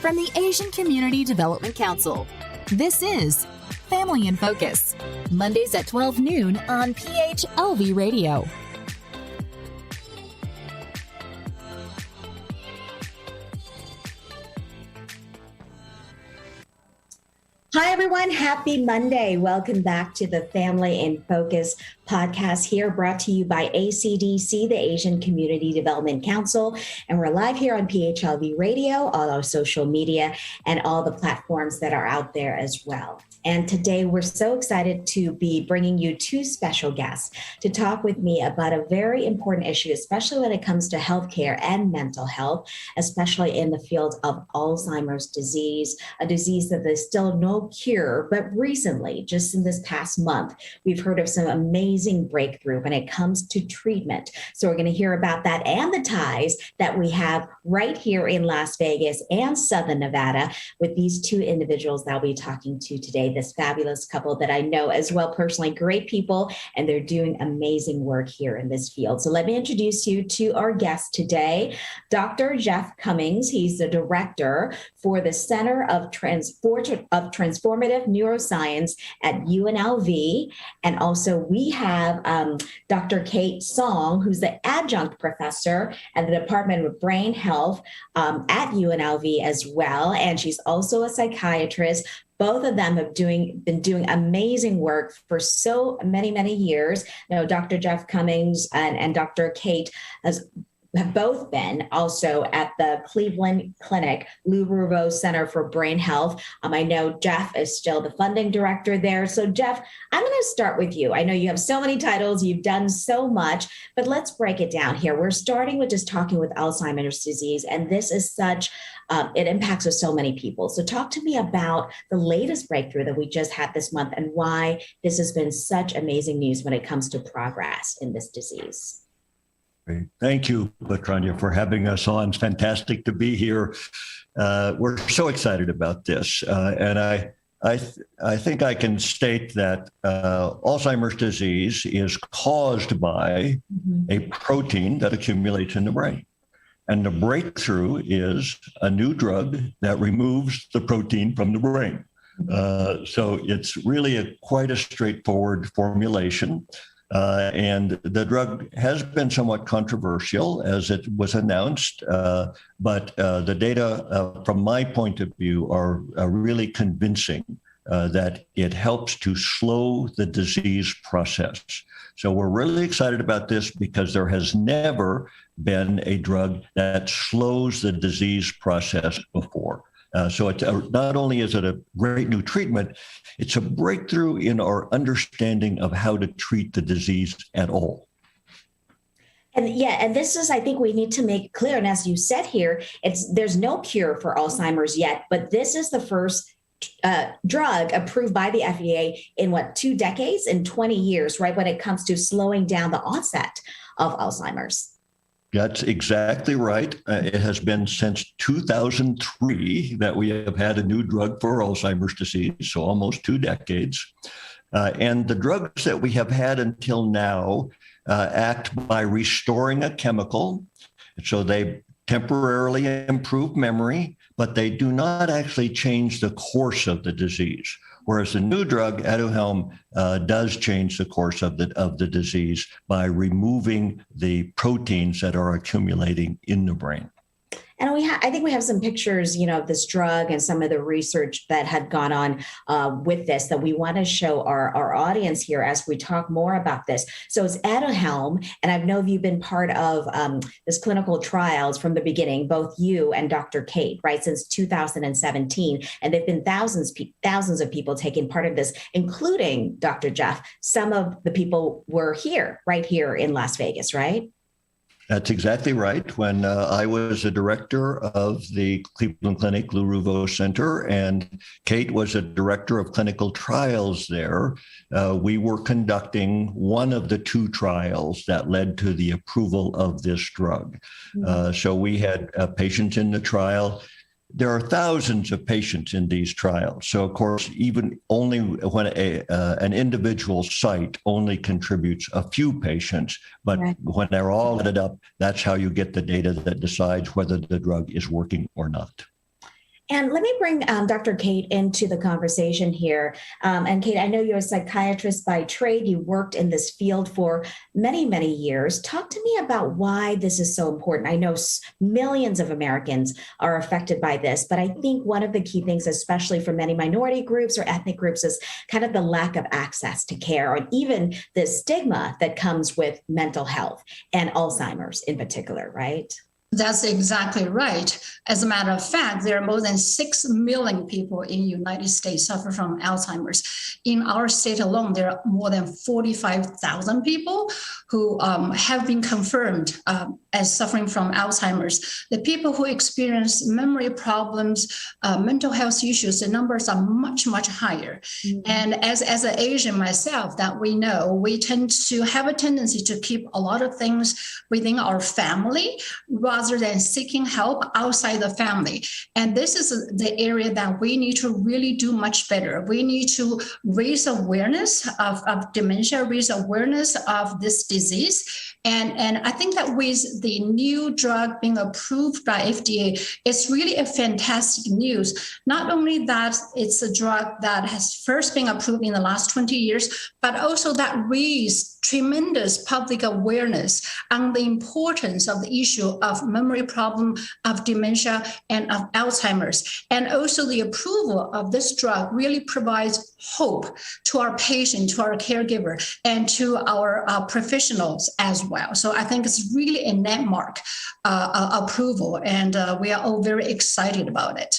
from the Asian Community Development Council. This is Family in Focus, Mondays at 12 noon on PHLV Radio. Hi, everyone. Happy Monday. Welcome back to the Family in Focus podcast here, brought to you by ACDC, the Asian Community Development Council. And we're live here on PHLV Radio, all our social media, and all the platforms that are out there as well. And today we're so excited to be bringing you two special guests to talk with me about a very important issue, especially when it comes to healthcare and mental health, especially in the field of Alzheimer's disease, a disease that there's still no cure. But recently, just in this past month, we've heard of some amazing breakthrough when it comes to treatment. So we're going to hear about that and the ties that we have right here in Las Vegas and Southern Nevada with these two individuals that I'll be talking to today. This fabulous couple that I know as well personally, great people, and they're doing amazing work here in this field. So let me introduce you to our guest today, Dr. Jeff Cummings. He's the director for the Center of Transformative Neuroscience at UNLV. And also we have Dr. Kate Song, who's the adjunct professor at the Department of Brain Health at UNLV as well. And she's also a psychiatrist. Both of them have been doing amazing work for so many years. Now, Dr. Jeff Cummings and Dr. Kate have both been also at the Cleveland Clinic, Lou Rouveau Center for Brain Health. I know Jeff is still the funding director there. So Jeff, I'm going to start with you. I know you have so many titles, you've done so much, but let's break it down here. We're starting with just talking with Alzheimer's disease, and this is such, it impacts so many people. So talk to me about the latest breakthrough that we just had this month and why this has been such amazing news when it comes to progress in this disease. Thank you, Latranya, for having us on. It's fantastic to be here. We're so excited about this. And I think I can state that Alzheimer's disease is caused by a protein that accumulates in the brain. And the breakthrough is a new drug that removes the protein from the brain. So it's really quite a straightforward formulation. And the drug has been somewhat controversial as it was announced, but the data from my point of view are really convincing that it helps to slow the disease process. So we're really excited about this because there has never been a drug that slows the disease process before. So it's not only is it a great new treatment, it's a breakthrough in our understanding of how to treat the disease at all. And this is, I think we need to make clear, and as you said here, there's no cure for Alzheimer's yet, but this is the first drug approved by the FDA in 2 decades, in 20 years, right, when it comes to slowing down the onset of Alzheimer's. That's exactly right. It has been since 2003 that we have had a new drug for Alzheimer's disease, so almost 2 decades. And the drugs that we have had until now act by restoring a chemical. So they temporarily improve memory, but they do not actually change the course of the disease. Whereas the new drug, Aduhelm, does change the course of the disease by removing the proteins that are accumulating in the brain. And I think we have some pictures, of this drug and some of the research that had gone on with this that we want to show our audience here as we talk more about this. So it's Aduhelm, and I know you've been part of this clinical trials from the beginning, both you and Dr. Kate, right, since 2017. And there've been thousands of people taking part of this, including Dr. Jeff. Some of the people were right here in Las Vegas, right? That's exactly right. When I was a director of the Cleveland Clinic, Lou Rouveau Center, and Kate was a director of clinical trials there, we were conducting one of the 2 trials that led to the approval of this drug. So we had patients in the trial. There are thousands of patients in these trials. So, of course, even only when an individual site only contributes a few patients, but right. When they're all added up, that's how you get the data that decides whether the drug is working or not. And let me bring Dr. Kate into the conversation here. And Kate, I know you're a psychiatrist by trade. You worked in this field for many, many years. Talk to me about why this is so important. I know millions of Americans are affected by this, but I think one of the key things, especially for many minority groups or ethnic groups, is kind of the lack of access to care, and even the stigma that comes with mental health and Alzheimer's in particular, right? That's exactly right. As a matter of fact, there are more than 6 million people in the United States suffer from Alzheimer's. In our state alone, there are more than 45,000 people who have been confirmed as suffering from Alzheimer's. The people who experience memory problems, mental health issues, the numbers are much, much higher. Mm-hmm. And as an Asian myself, that we know, we tend to have a tendency to keep a lot of things within our family rather than seeking help outside the family. And this is the area that we need to really do much better. We need to raise awareness of dementia, raise awareness of this disease. And I think that with the new drug being approved by FDA, it's really a fantastic news. Not only that it's a drug that has first been approved in the last 20 years, but also that raised tremendous public awareness on the importance of the issue of memory problem, of dementia, and of Alzheimer's. And also the approval of this drug really provides hope to our patient, to our caregiver, and to our professionals as well. So I think it's really a landmark approval, and we are all very excited about it.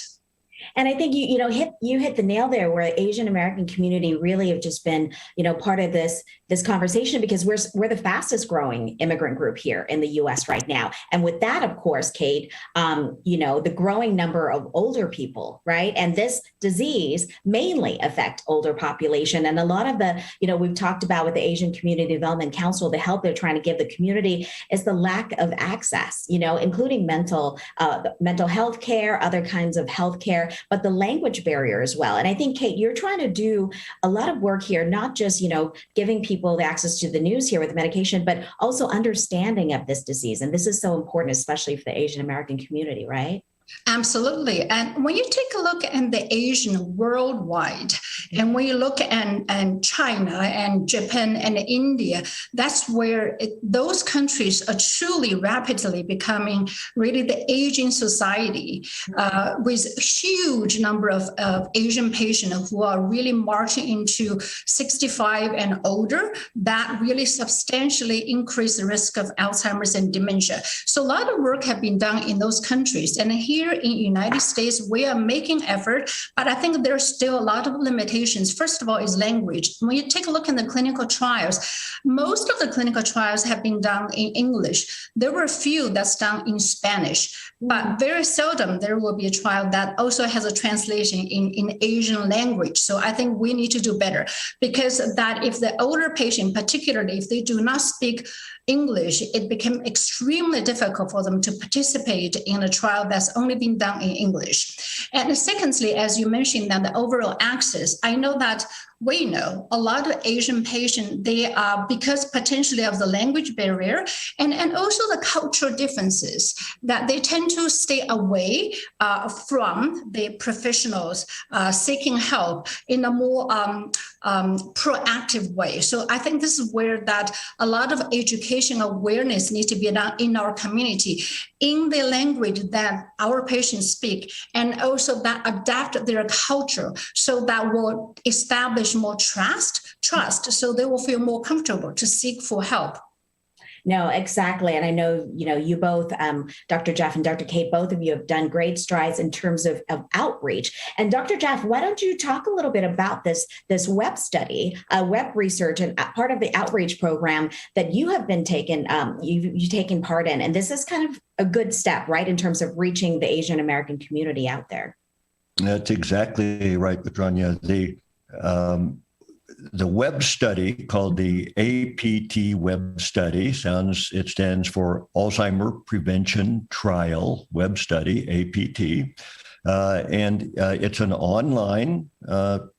And I think you hit the nail there, where the Asian American community really have just been, part of this conversation, because we're the fastest growing immigrant group here in the U.S. right now. And with that, of course, Kate, the growing number of older people, right? And this disease mainly affect older population. And a lot of the, we've talked about with the Asian Community Development Council, the help they're trying to give the community is the lack of access, including mental health care, other kinds of health care, but the language barrier as well. And I think, Kate, you're trying to do a lot of work here, not just, giving people the access to the news here with medication, but also understanding of this disease. And this is so important, especially for the Asian American community, right? Absolutely. And when you take a look at the Asian worldwide, and when you look at China and Japan and India, that's where those countries are truly rapidly becoming really the aging society, with a huge number of Asian patients who are really marching into 65 and older, that really substantially increase the risk of Alzheimer's and dementia. So a lot of work have been done in those countries. And here in the United States, we are making effort, but I think there's still a lot of limitations. First of all, is language. When you take a look in the clinical trials, most of the clinical trials have been done in English. There were a few that's done in Spanish, but very seldom there will be a trial that also has a translation in Asian language. So I think we need to do better, because that if the older patient, particularly if they do not speak English, it became extremely difficult for them to participate in a trial that's only been done in English. And secondly, as you mentioned, that the overall access, I know that we know a lot of Asian patients, they are, because potentially of the language barrier and also the cultural differences, that they tend to stay away from the professionals seeking help in a more proactive way. So I think this is where that a lot of education awareness needs to be done in our community in the language that our patients speak, and also that adapt their culture so that will establish more trust, so they will feel more comfortable to seek for help. No, exactly. And I know, you both, Dr. Jeff and Dr. Kate, both of you have done great strides in terms of outreach. And Dr. Jeff, why don't you talk a little bit about this web study, web research, and part of the outreach program that you have been you've taken part in. And this is kind of a good step, right, in terms of reaching the Asian American community out there. That's exactly right, Petrania. The web study, called the APT web study, it stands for Alzheimer Prevention Trial Web Study, APT. And it's an online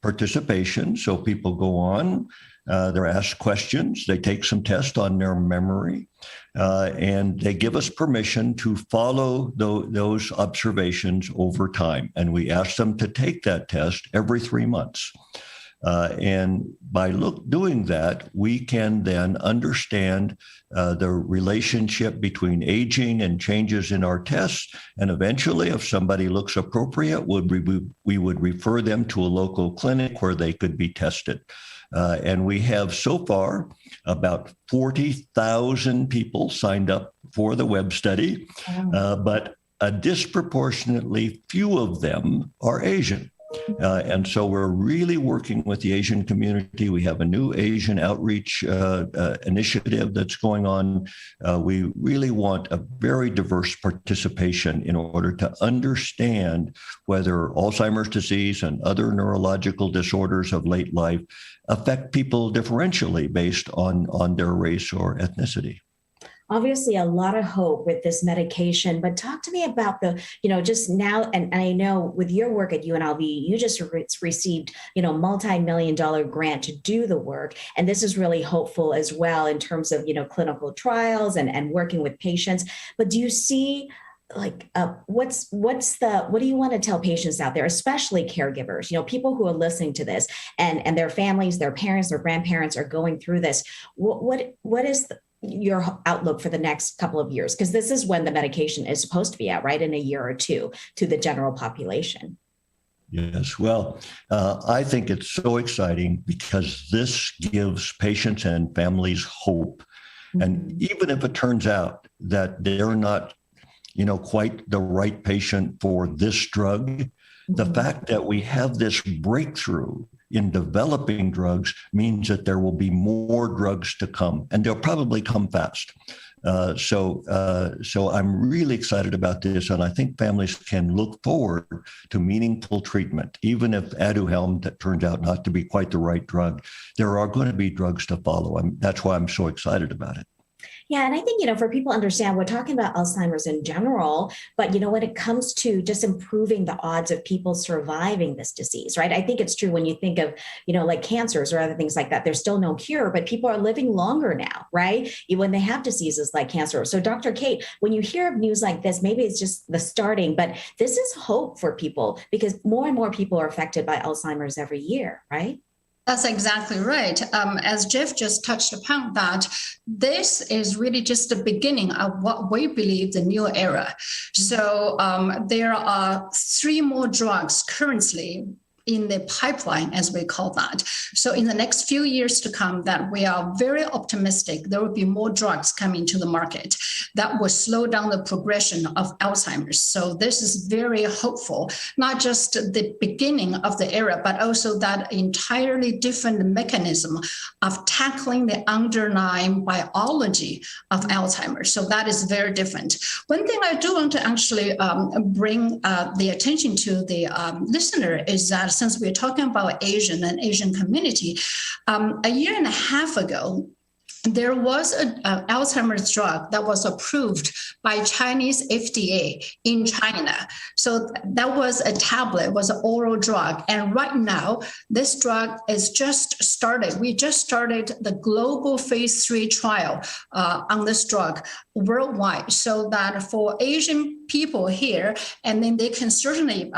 participation. So people go on, They're asked questions. They take some tests on their memory, and they give us permission to follow those observations over time. And we ask them to take that test every 3 months. And by doing that, we can then understand the relationship between aging and changes in our tests. And eventually, if somebody looks appropriate, we would refer them to a local clinic where they could be tested. And we have so far about 40,000 people signed up for the web study, but a disproportionately few of them are Asian. And so we're really working with the Asian community. We have a new Asian outreach initiative that's going on. We really want a very diverse participation in order to understand whether Alzheimer's disease and other neurological disorders of late life affect people differentially based on their race or ethnicity. Obviously, a lot of hope with this medication, but talk to me about just now, and I know with your work at UNLV, you just received, multi-million-dollar grant to do the work. And this is really hopeful as well in terms of, clinical trials and working with patients. But do you see what do you want to tell patients out there, especially caregivers, people who are listening to this and their families, their parents, their grandparents are going through this? What is your outlook for the next couple of years? Because this is when the medication is supposed to be out, right? In a year or two to the general population. Yes. Well, I think it's so exciting because this gives patients and families hope. Mm-hmm. And even if it turns out that they're not, quite the right patient for this drug, mm-hmm. the fact that we have this breakthrough in developing drugs means that there will be more drugs to come, and they'll probably come fast. So I'm really excited about this, and I think families can look forward to meaningful treatment. Even if Aduhelm that turns out not to be quite the right drug, there are going to be drugs to follow. That's why I'm so excited about it. Yeah. And I think, for people to understand, we're talking about Alzheimer's in general, but, when it comes to just improving the odds of people surviving this disease, right? I think it's true when you think of, like cancers or other things like that, there's still no cure, but people are living longer now, right? When they have diseases like cancer. So Dr. Kate, when you hear of news like this, maybe it's just the starting, but this is hope for people because more and more people are affected by Alzheimer's every year, right? That's exactly right. As Jeff just touched upon that, this is really just the beginning of what we believe the new era. So there are 3 more drugs currently in the pipeline, as we call that. So in the next few years to come, that we are very optimistic, there will be more drugs coming to the market that will slow down the progression of Alzheimer's. So this is very hopeful, not just the beginning of the era, but also that entirely different mechanism of tackling the underlying biology of Alzheimer's. So that is very different. One thing I do want to actually bring the attention to the listener is that since we're talking about Asian and Asian community, a year and a half ago, there was an Alzheimer's drug that was approved by Chinese FDA in China. So that was a tablet, was an oral drug. And right now, this drug is just started. We just started the global phase 3 trial on this drug worldwide, so that for Asian people here, and then they can certainly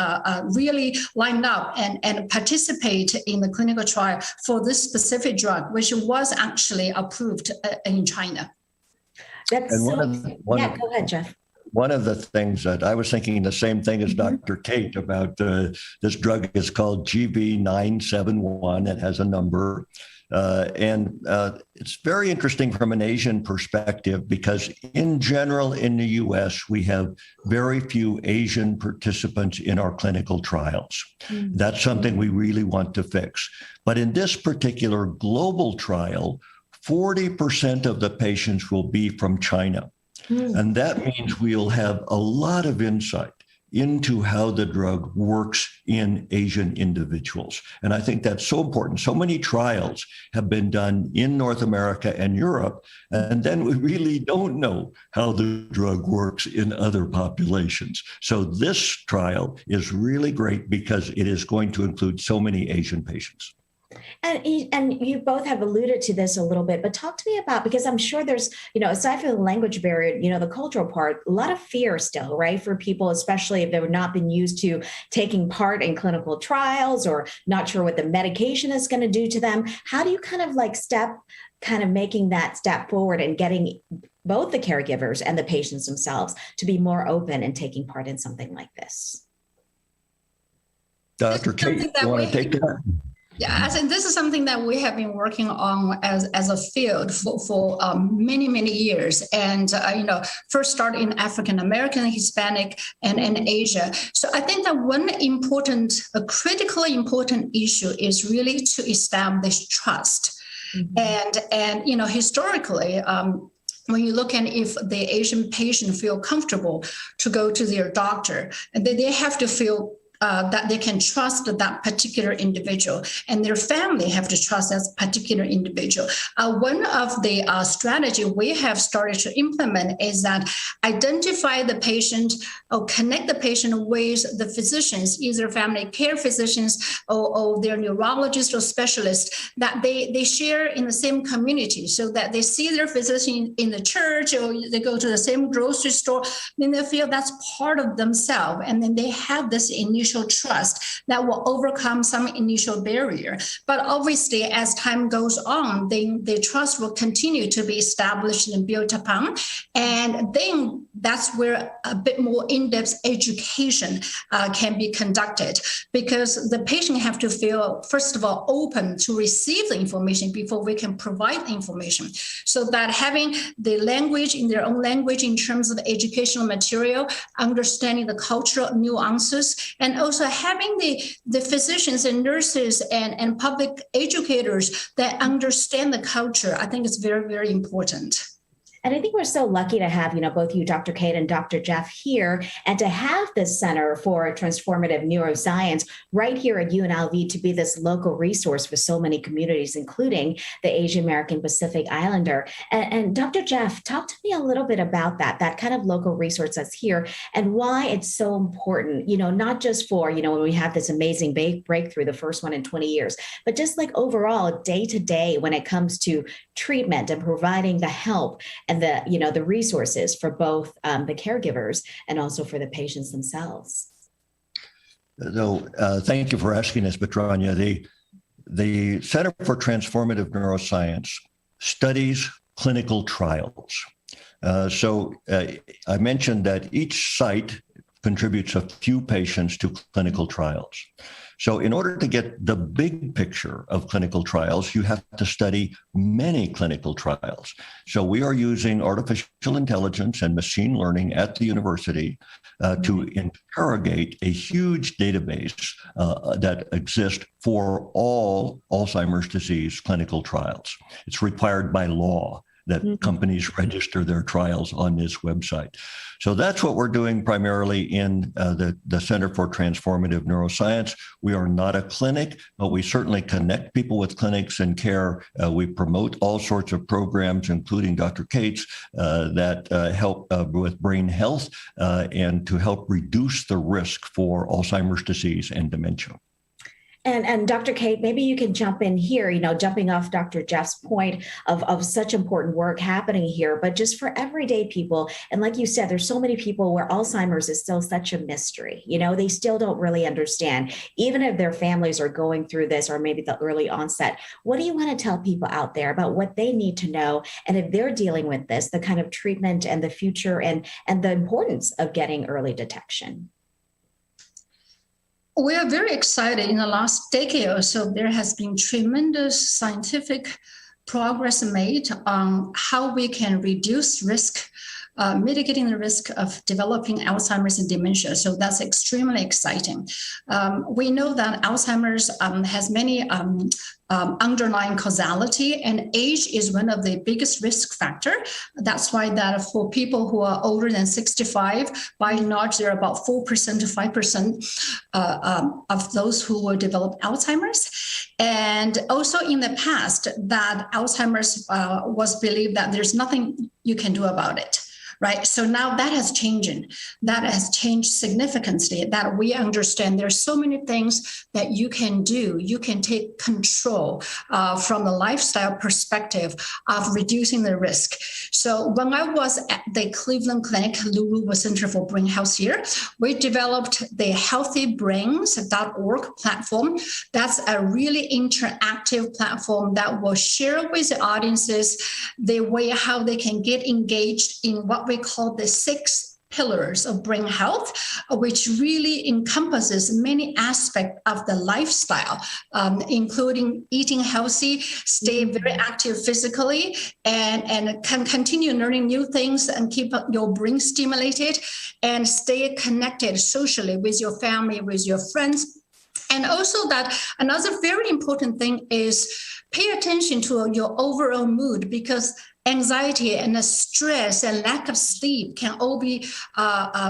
really line up and participate in the clinical trial for this specific drug, which was actually approved in China. Go ahead, Jeff. One of the things that I was thinking the same thing as Dr. Kate about this drug is called GB971. It has a number. And it's very interesting from an Asian perspective because in general in the US, we have very few Asian participants in our clinical trials. That's something we really want to fix. But in this particular global trial, 40% of the patients will be from China. And that means we'll have a lot of insight into how the drug works in Asian individuals. And I think that's so important. So many trials have been done in North America and Europe, and then we really don't know how the drug works in other populations. So this trial is really great because it is going to include so many Asian patients. And you both have alluded to this a little bit, but talk to me about, because I'm sure there's, aside from the language barrier, the cultural part, a lot of fear still, right? For people, especially if they've not been used to taking part in clinical trials or not sure what the medication is going to do to them. How do you making that step forward and getting both the caregivers and the patients themselves to be more open and taking part in something like this? Dr. Kate, you want to take that? Yeah, I think this is something that we have been working on as a field for many, many years. And, first started in African American, Hispanic, and Asia. So I think that a critically important issue is really to establish trust. Mm-hmm. And historically, when you look at if the Asian patient feel comfortable to go to their doctor, and they have to feel that they can trust that particular individual, and their family have to trust that particular individual. One of the strategy we have started to implement is that identify the patient or connect the patient with the physicians, either family care physicians or their neurologist or specialist, that they share in the same community, so that they see their physician in the church or they go to the same grocery store, then they feel that's part of themselves. And then they have this initial trust that will overcome some initial barrier. But obviously, as time goes on, the trust will continue to be established and built upon. And then that's where a bit more in-depth education can be conducted, because the patient have to feel, first of all, open to receive the information before we can provide the information. So that having the language in their own language in terms of educational material, understanding the cultural nuances, and also having the physicians and nurses and public educators that understand the culture, I think is very, very important. And I think we're so lucky to have, both you, Dr. Kate and Dr. Jeff here, and to have this Center for Transformative Neuroscience right here at UNLV to be this local resource for so many communities, including the Asian American Pacific Islander. And Dr. Jeff, talk to me a little bit about that kind of local resource that's here and why it's so important, not just for, when we have this amazing breakthrough, the first one in 20 years, but just like overall day to day when it comes to treatment and providing the help and the resources for both the caregivers and also for the patients themselves. So thank you for asking us, Petrania. The Center for Transformative Neuroscience studies clinical trials. So I mentioned that each site contributes a few patients to clinical trials. So in order to get the big picture of clinical trials, you have to study many clinical trials. So we are using artificial intelligence and machine learning at the university to interrogate a huge database that exists for all Alzheimer's disease clinical trials. It's required by law that companies register their trials on this website. So that's what we're doing primarily in the Center for Transformative Neuroscience. We are not a clinic, but we certainly connect people with clinics and care. We promote all sorts of programs, including Dr. Kate's, that help with brain health and to help reduce the risk for Alzheimer's disease and dementia. And Dr. Kate, maybe you can jump in here, jumping off Dr. Jeff's point of such important work happening here, but just for everyday people. And like you said, there's so many people where Alzheimer's is still such a mystery. They still don't really understand, even if their families are going through this or maybe the early onset. What do you want to tell people out there about what they need to know? And if they're dealing with this, the kind of treatment and the future and the importance of getting early detection? We are very excited. In the last decade or so, there has been tremendous scientific progress made on how we can reduce risk, mitigating the risk of developing Alzheimer's and dementia. So that's extremely exciting. We know that Alzheimer's has many underlying causality, and age is one of the biggest risk factor. That's why that for people who are older than 65, by and large, there are about 4% to 5% of those who will develop Alzheimer's. And also in the past, that Alzheimer's was believed that there's nothing you can do about it. right? So now that has changed. That has changed significantly, that we understand there's so many things that you can do. You can take control from the lifestyle perspective of reducing the risk. So when I was at the Cleveland Clinic, Lulu Center for Brain Health here, we developed the healthybrains.org platform. That's a really interactive platform that will share with the audiences the way how they can get engaged in what we call the 6 pillars of brain health, which really encompasses many aspects of the lifestyle, including eating healthy, stay very active physically, and can continue learning new things and keep your brain stimulated, and stay connected socially with your family, with your friends. And also that another very important thing is pay attention to your overall mood, because anxiety and stress and lack of sleep can all be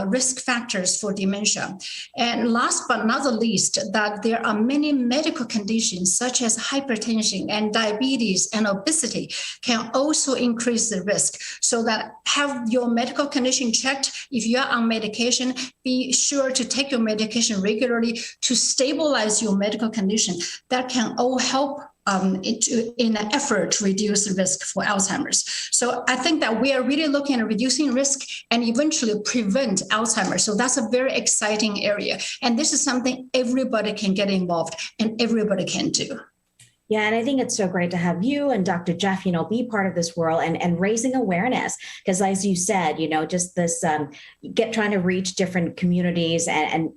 risk factors for dementia. And last but not the least, that there are many medical conditions such as hypertension and diabetes and obesity can also increase the risk. So that have your medical condition checked. If you are on medication, be sure to take your medication regularly to stabilize your medical condition. That can all help in an effort to reduce the risk for Alzheimer's. So I think that we are really looking at reducing risk and eventually prevent Alzheimer's. So that's a very exciting area. And this is something everybody can get involved and everybody can do. Yeah, and I think it's so great to have you and Dr. Jeff, be part of this world and raising awareness. Because as you said, just this trying to reach different communities and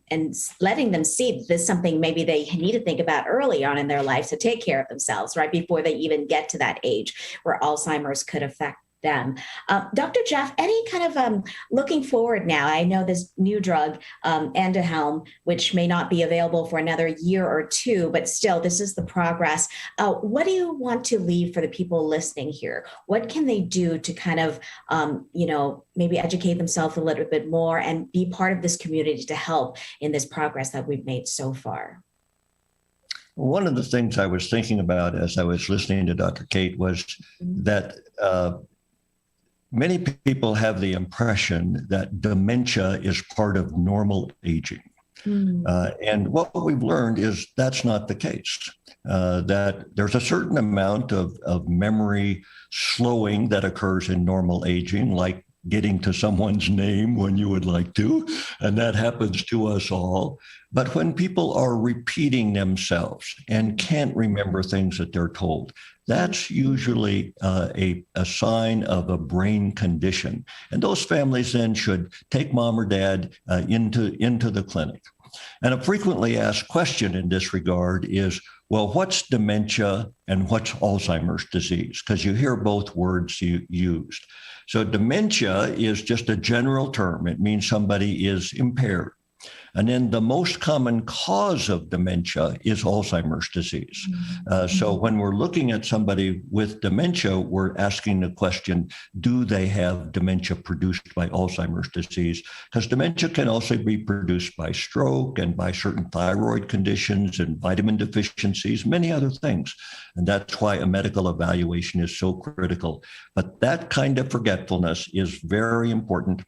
letting them see this is something maybe they need to think about early on in their life to take care of themselves, right, before they even get to that age where Alzheimer's could affect them. Dr. Jeff, any kind of looking forward now, I know this new drug, Aduhelm, which may not be available for another year or two, but still, this is the progress. What do you want to leave for the people listening here? What can they do to kind of, maybe educate themselves a little bit more and be part of this community to help in this progress that we've made so far? One of the things I was thinking about as I was listening to Dr. Kate was that many people have the impression that dementia is part of normal aging. And what we've learned is that's not the case, that there's a certain amount of memory slowing that occurs in normal aging, like getting to someone's name when you would like to, and that happens to us all. But when people are repeating themselves and can't remember things that they're told, that's usually a sign of a brain condition. And those families then should take mom or dad into the clinic. And a frequently asked question in this regard is, well, what's dementia and what's Alzheimer's disease? Because you hear both words used. So dementia is just a general term. It means somebody is impaired. And then the most common cause of dementia is Alzheimer's disease. So when we're looking at somebody with dementia, we're asking the question, do they have dementia produced by Alzheimer's disease? Because dementia can also be produced by stroke and by certain thyroid conditions and vitamin deficiencies, many other things. And that's why a medical evaluation is so critical. But that kind of forgetfulness is very important.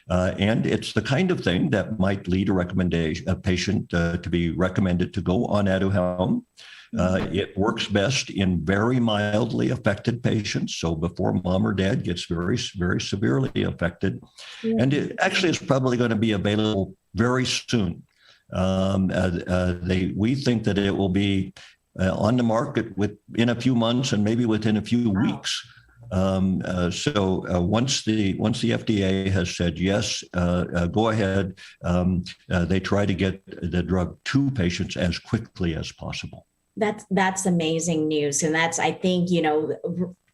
And it's the kind of thing that might lead a patient to be recommended to go on Aduhelm. It works best in very mildly affected patients. So before mom or dad gets very, very severely affected. And it actually is probably going to be available very soon. We think that it will be on the market in a few months and maybe within a few weeks. So once the FDA has said yes, go ahead, they try to get the drug to patients as quickly as possible. That's amazing news. And that's, I think,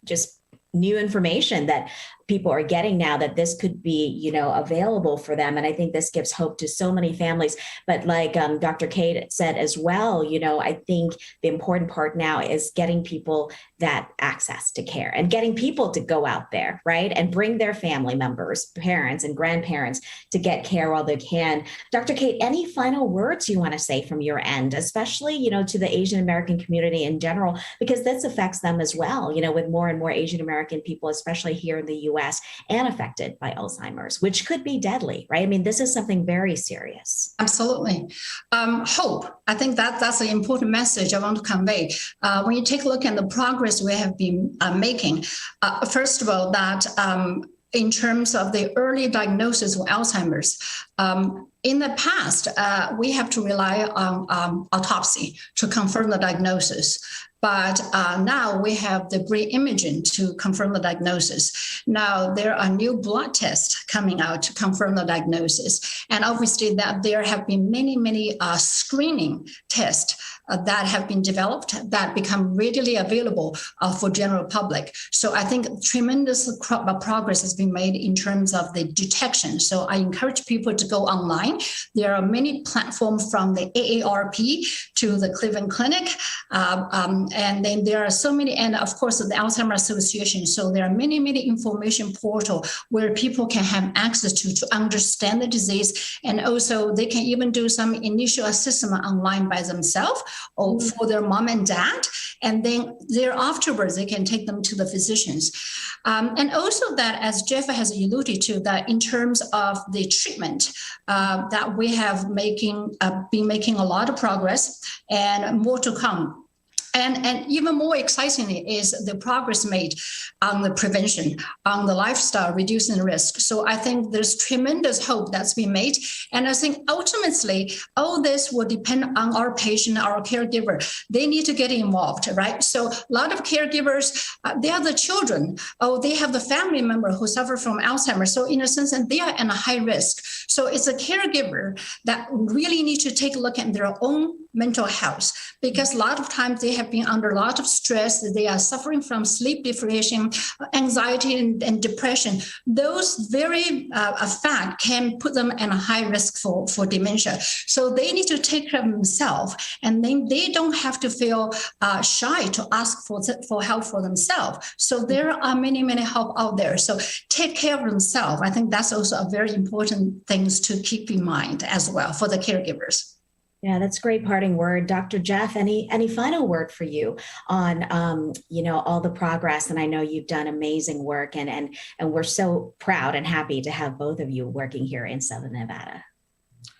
just new information that people are getting now that this could be, available for them. And I think this gives hope to so many families. But like Dr. Kate said as well, I think the important part now is getting people that access to care and getting people to go out there, right? And bring their family members, parents and grandparents to get care while they can. Dr. Kate, any final words you want to say from your end, especially, to the Asian American community in general, because this affects them as well, with more and more Asian American people, especially here in the U.S. and affected by Alzheimer's, which could be deadly, right? I mean, this is something very serious. Absolutely. Hope. I think that's an important message I want to convey. When you take a look at the progress we have been making, first of all, that in terms of the early diagnosis of Alzheimer's, in the past, we have to rely on autopsy to confirm the diagnosis. But now we have the brain imaging to confirm the diagnosis. Now there are new blood tests coming out to confirm the diagnosis. And obviously that there have been many screening tests that have been developed that become readily available for general public. So I think tremendous progress has been made in terms of the detection. So I encourage people to go online. There are many platforms from the AARP to the Cleveland Clinic. And then there are so many, and of course the Alzheimer's Association. So there are many information portals where people can have access to understand the disease. And also they can even do some initial assessment online by themselves or for their mom and dad. And then there afterwards, they can take them to the physicians. And also that, as Jeff has alluded to, that in terms of the treatment, that we have been making a lot of progress and more to come. And even more excitingly is the progress made on the prevention, on the lifestyle, reducing risk. So I think there's tremendous hope that's been made. And I think ultimately, all this will depend on our patient, our caregiver. They need to get involved, right? So a lot of caregivers, they are the children, or they have the family member who suffer from Alzheimer's. So in a sense, and they are at a high risk. So it's a caregiver that really need to take a look at their own mental health, because a lot of times they have been under a lot of stress. They are suffering from sleep deprivation, anxiety, and depression. Those very fact can put them at a high risk for dementia. So they need to take care of themselves, and then they don't have to feel shy to ask for help for themselves. So there are many help out there. So take care of themselves. I think that's also a very important things to keep in mind as well for the caregivers. Yeah, that's great parting word. Dr. Jeff, any final word for you on, all the progress? And I know you've done amazing work, and we're so proud and happy to have both of you working here in Southern Nevada.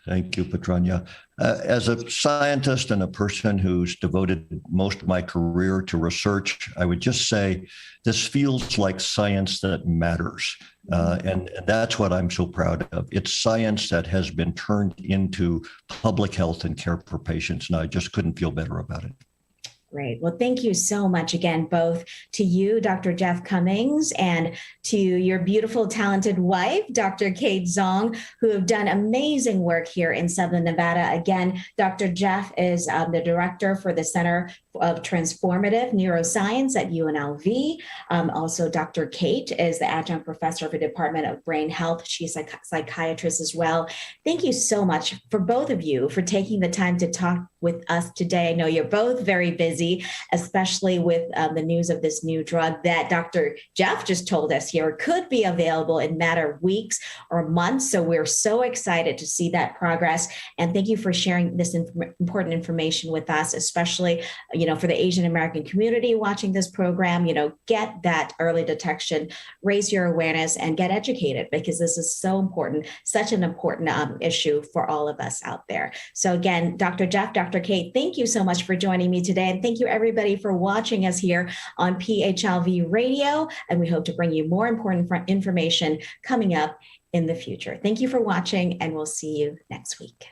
Thank you, Petrania. As a scientist and a person who's devoted most of my career to research, I would just say this feels like science that matters. And that's what I'm so proud of. It's science that has been turned into public health and care for patients. And I just couldn't feel better about it. Great. Well, thank you so much again, both to you, Dr. Jeff Cummings, and to your beautiful, talented wife, Dr. Kate Zhong, who have done amazing work here in Southern Nevada. Again, Dr. Jeff is the director for the Center of Transformative Neuroscience at UNLV. Also, Dr. Kate is the adjunct professor of the Department of Brain Health. She's a psychiatrist as well. Thank you so much for both of you for taking the time to talk with us today. I know you're both very busy, especially with the news of this new drug that Dr. Jeff just told us here could be available in a matter of weeks or months. So we're so excited to see that progress. And thank you for sharing this important information with us, especially, for the Asian American community watching this program. Get that early detection, raise your awareness, and get educated, because this is so important, such an important issue for all of us out there. So again, Dr. Jeff, Dr. Kate, thank you so much for joining me today. And thank you everybody for watching us here on PHLV Radio. And we hope to bring you more important information coming up in the future. Thank you for watching, and we'll see you next week.